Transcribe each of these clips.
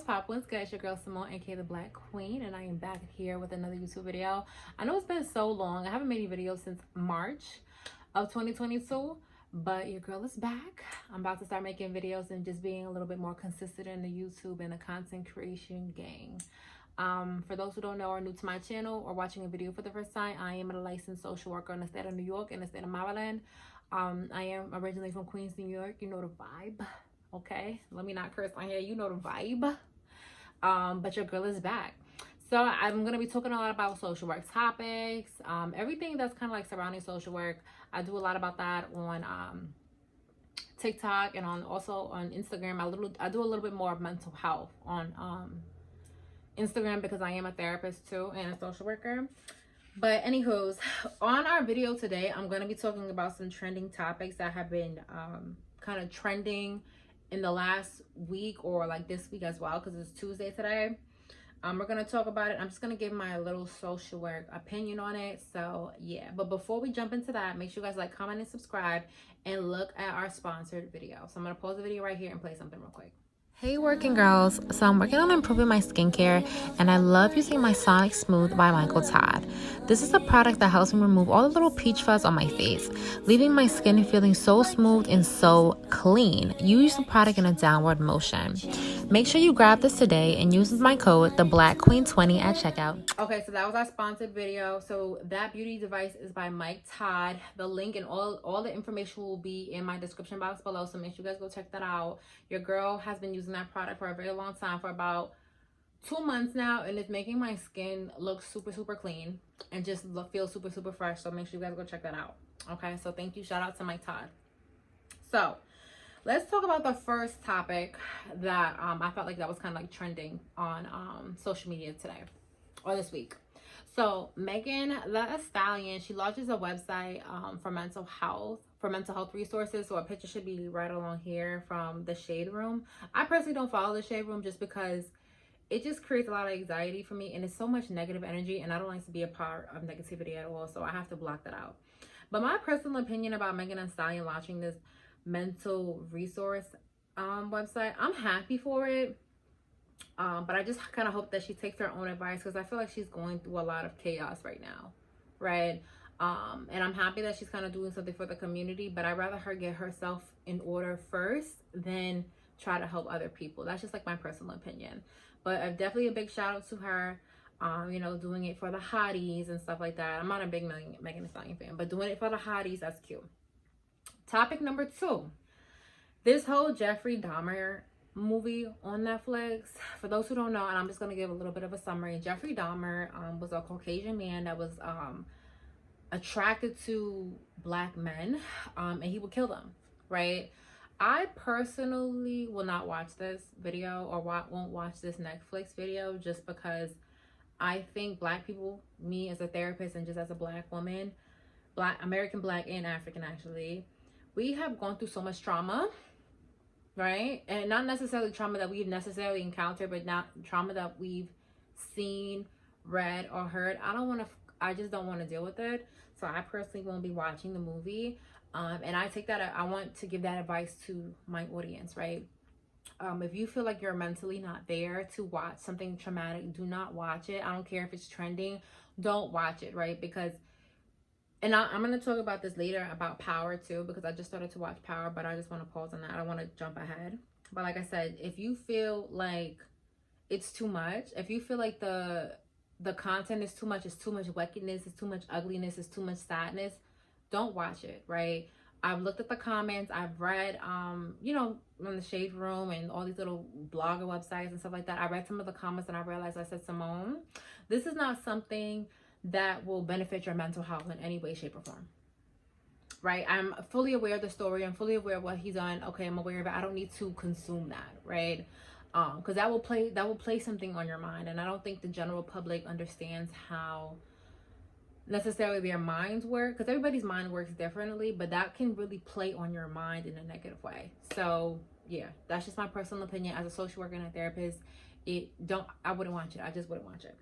what's poppin'? What's good? It's your girl Simone, aka the Black Queen, and I am back here with another YouTube video. I know it's been so long. I haven't made any videos since March of 2022, but your girl is back. I'm about to start making videos and just being a little bit more consistent in the YouTube and the content creation gang. For those who don't know or are new to my channel or watching a video for the first time, I am a licensed social worker in the state of New York and the state of Maryland. I am originally from Queens, New York. You know the vibe. Okay, let me not curse on here. You know the vibe. But your girl is back. So I'm gonna be talking a lot about social work topics, everything that's kind of like surrounding social work. I do a lot about that on TikTok and also on Instagram. I do a little bit more of mental health on Instagram because I am a therapist too and a social worker. But anywho's, on our video today, I'm gonna be talking about some trending topics that have been kind of trending in the last week or like this week as well, because it's Tuesday today. We're gonna talk about it. I'm just gonna give my little social work opinion on it. So yeah, but before we jump into that, make sure you guys like, comment, and subscribe, and look at our sponsored video. So I'm gonna pause the video right here and play something real quick. Hey working girls, so I'm working on improving my skincare and I love using my Sonic Smooth by Michael Todd. This is a product that helps me remove all the little peach fuzz on my face, leaving my skin feeling so smooth and so clean. Use the product in a downward motion. Make sure you grab this today and use my code TheBlackQueen20 at checkout. Okay, so that was our sponsored video. So that beauty device is by Mike Todd. The link and all the information will be in my description box below, so make sure you guys go check that out. Your girl has been using that product for a very long time, for about 2 months now, and it's making my skin look super clean and just feel super fresh. So make sure you guys go check that out. Okay, so thank you. Shout out to Mike Todd. So let's talk about the first topic that I felt like that was kind of like trending on social media today or this week. So Megan Thee Stallion, she launches a website for mental health resources. So a picture should be right along here from the Shade Room. I personally don't follow the Shade Room just because it just creates a lot of anxiety for me, and it's so much negative energy, and I don't like to be a part of negativity at all, so I have to block that out. But my personal opinion about Megan Thee Stallion launching this mental resource website, I'm happy for it. But I just kind of hope that she takes her own advice, because I feel like she's going through a lot of chaos right now, right? And I'm happy that she's kind of doing something for the community, but I'd rather her get herself in order first than try to help other people. That's just like my personal opinion. But definitely a big shout out to her, you know, doing it for the hotties and stuff like that. I'm not a big Megan Thee Stallion fan, but doing it for the hotties, that's cute. Topic number 2, this whole Jeffrey Dahmer movie on Netflix. For those who don't know, and I'm just going to give a little bit of a summary. Jeffrey Dahmer was a Caucasian man that was attracted to black men, and he would kill them, right? I personally will not watch this video or won't watch this Netflix video, just because I think black people, me as a therapist and just as a black woman, American black and African actually, we have gone through so much trauma, right? And not necessarily trauma that we've necessarily encountered, but not trauma that we've seen, read, or heard. I just don't want to deal with it. So I personally won't be watching the movie. And I want to give that advice to my audience, right? If you feel like you're mentally not there to watch something traumatic, do not watch it. I don't care if it's trending. Don't watch it, right? Because, and I'm going to talk about this later about Power too, because I just started to watch Power, but I just want to pause on that. I don't want to jump ahead. But like I said, if you feel like it's too much, if you feel like the content is too much, it's too much wickedness, it's too much ugliness, it's too much sadness, don't watch it, right? I've looked at the comments, I've read, you know, in the Shade Room and all these little blogger websites and stuff like that. I read some of the comments and I realized, I said, Simone, this is not something that will benefit your mental health in any way, shape, or form, right? I'm fully aware of the story. I'm fully aware of what he's done. Okay, I'm aware of it. I don't need to consume that, right? Because that will play something on your mind, and I don't think the general public understands how necessarily their minds work, because everybody's mind works differently, but that can really play on your mind in a negative way. So yeah, that's just my personal opinion as a social worker and a therapist. I wouldn't watch it. I just wouldn't watch it.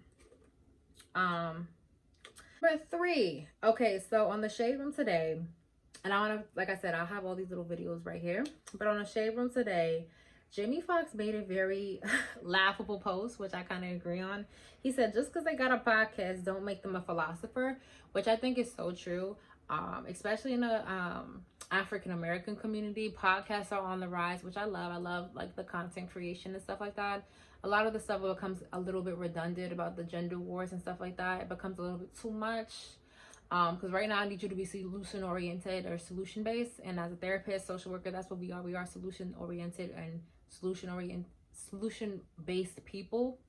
Number 3. Okay, so on the Shade Room today, and I want to, like I said, I'll have all these little videos right here, but on the Shade Room today, Jamie Foxx made a very laughable post, which I kind of agree on. He said, just because they got a podcast don't make them a philosopher, which I think is so true. Especially in the African American community, podcasts are on the rise, which I love. I love like the content creation and stuff like that. A lot of the stuff becomes a little bit redundant about the gender wars and stuff like that. It becomes a little bit too much. Because right now I need you to be solution oriented or solution based, and as a therapist, social worker, that's what we are. We are solution oriented and solution based people.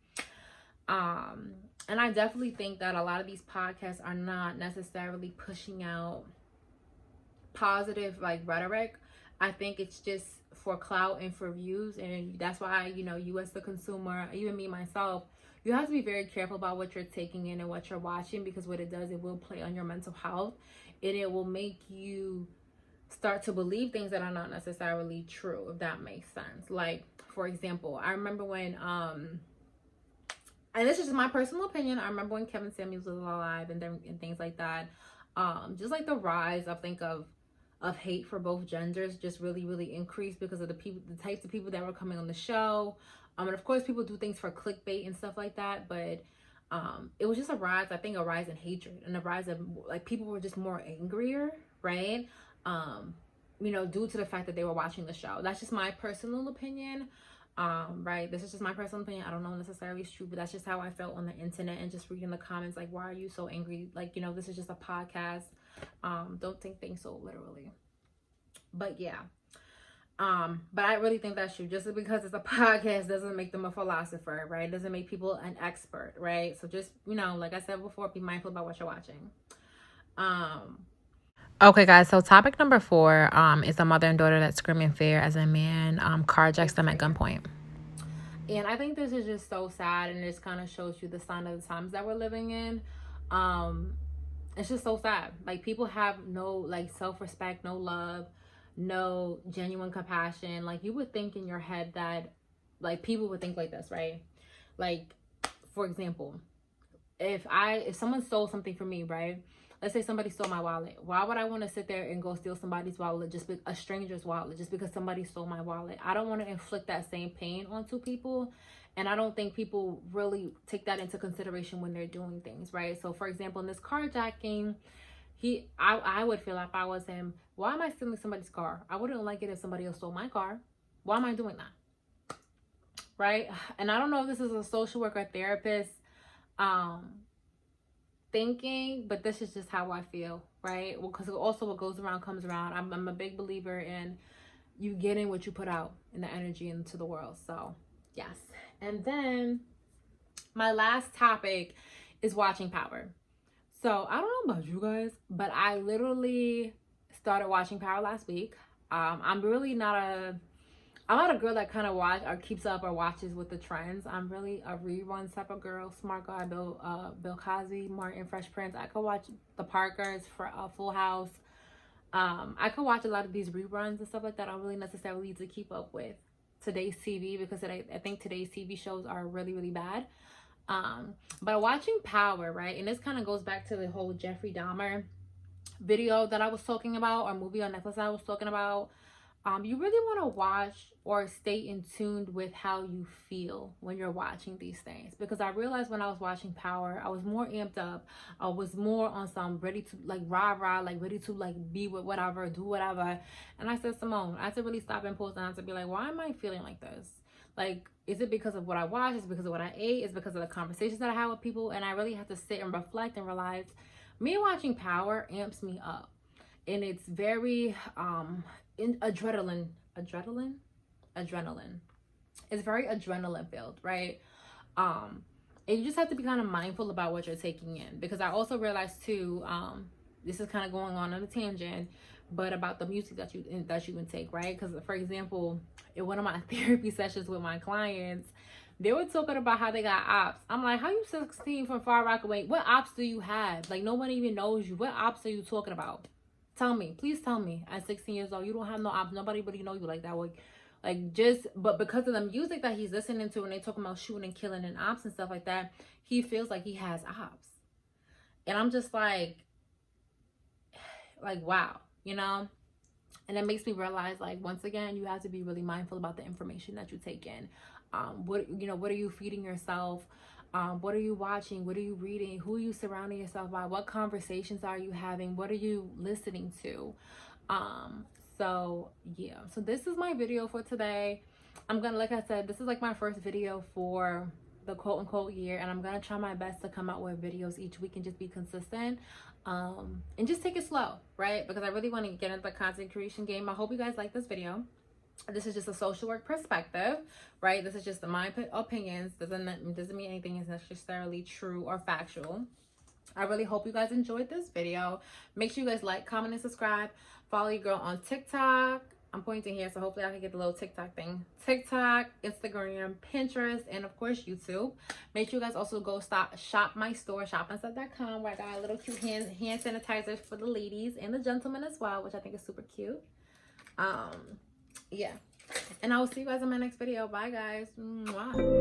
And I definitely think that a lot of these podcasts are not necessarily pushing out positive like rhetoric. I think it's just for clout and for views, and that's why, you know, you as the consumer, even me myself, you have to be very careful about what you're taking in and what you're watching, because what it does, it will play on your mental health, and it will make you start to believe things that are not necessarily true, if that makes sense. Like, for example, I remember when and this is just my personal opinion, I remember when Kevin Samuels was alive and things like that, just like the rise, I think, of hate for both genders just really increased because of the types of people that were coming on the show. And of course people do things for clickbait and stuff like that, but it was just a rise, I think, a rise in hatred and a rise of like people were just more angrier, right? You know, due to the fact that they were watching the show. That's just my personal opinion. Right, this is just my personal opinion. I don't know necessarily it's true, but that's just how I felt on the internet and just reading the comments, like, why are you so angry? Like, you know, this is just a podcast. Don't take things so literally. But yeah, but I really think that's true. Just because it's a podcast doesn't make them a philosopher, right? It doesn't make people an expert, right? So just, you know, like I said before, be mindful about what you're watching. Okay, guys, so topic number 4 is a mother and daughter that scream in fear as a man carjacks them at gunpoint. And I think this is just so sad, and this kind of shows you the sign of the times that we're living in. It's just so sad. Like, people have no like self-respect, no love, no genuine compassion. Like, you would think in your head that like people would think like this, right? Like, for example, if someone stole something from me, right? Let's say somebody stole my wallet. Why would I want to sit there and go steal somebody's wallet, a stranger's wallet, just because somebody stole my wallet? I don't want to inflict that same pain onto people. And I don't think people really take that into consideration when they're doing things, right? So, for example, in this carjacking, I would feel, if I was him, why am I stealing somebody's car? I wouldn't like it if somebody else stole my car. Why am I doing that? Right? And I don't know if this is a social worker, therapist, thinking, but this is just how I feel, right? Well, because also what goes around comes around. I'm a big believer in you getting what you put out in the energy into the world. So yes. And then my last topic is watching Power. So I don't know about you guys, but I literally started watching Power last week. I'm really not a girl that kind of watch or keeps up or watches with the trends. I'm really a reruns type of girl. Smart Guy, Bill Cosby, Martin, Fresh Prince. I could watch The Parkers, for Full House. I could watch a lot of these reruns and stuff like that. I don't really necessarily need to keep up with today's TV, because I think today's TV shows are really bad. But watching Power, right? And this kind of goes back to the whole Jeffrey Dahmer video that I was talking about, or movie on Netflix I was talking about. You really want to watch or stay in tune with how you feel when you're watching these things, because I realized when I was watching Power, I was more amped up. I was more on some ready to like rah, like ready to like be with whatever, do whatever. And I said, Simone, I had to really stop and pause and I had to be like, why am I feeling like this? Like, is it because of what I watched? Is it because of what I ate? Is it because of the conversations that I had with people? And I really had to sit and reflect and realize me watching Power amps me up. And it's very adrenaline. It's very adrenaline filled, right? And you just have to be kind of mindful about what you're taking in, because I also realized too, this is kind of going on a tangent, but about the music that you intake, right? Because, for example, in one of my therapy sessions with my clients, they were talking about how they got ops. I'm like, how you 16 from Far Rockaway? What ops do you have? Like, nobody even knows you. What ops are you talking about? Tell me, please tell me. At 16 years old, you don't have no ops. Nobody really know you like that. But because of the music that he's listening to, and they talking about shooting and killing and ops and stuff like that, he feels like he has ops. And I'm just like, wow, you know? And it makes me realize, like, once again, you have to be really mindful about the information that you take in. What are you feeding yourself? What are you watching? What are you reading? Who are you surrounding yourself by? What conversations are you having? What are you listening to? So yeah, so this is my video for today. I'm gonna, like I said, this is like my first video for the quote unquote year, and I'm gonna try my best to come out with videos each week and just be consistent, and just take it slow, right? Because I really want to get into the content creation game. I hope you guys like this video. This is just a social work perspective, right? This is just my opinions. Doesn't mean anything is necessarily true or factual. I really hope you guys enjoyed this video. Make sure you guys like, comment, and subscribe. Follow your girl on TikTok. I'm pointing here, so hopefully I can get the little TikTok thing. TikTok, Instagram, Pinterest, and of course YouTube. Make sure you guys also go shop my store, shopandstuff.com, where I got a little cute hand sanitizers for the ladies and the gentlemen as well, which I think is super cute. Yeah, and I will see you guys in my next video. Bye guys. Mwah.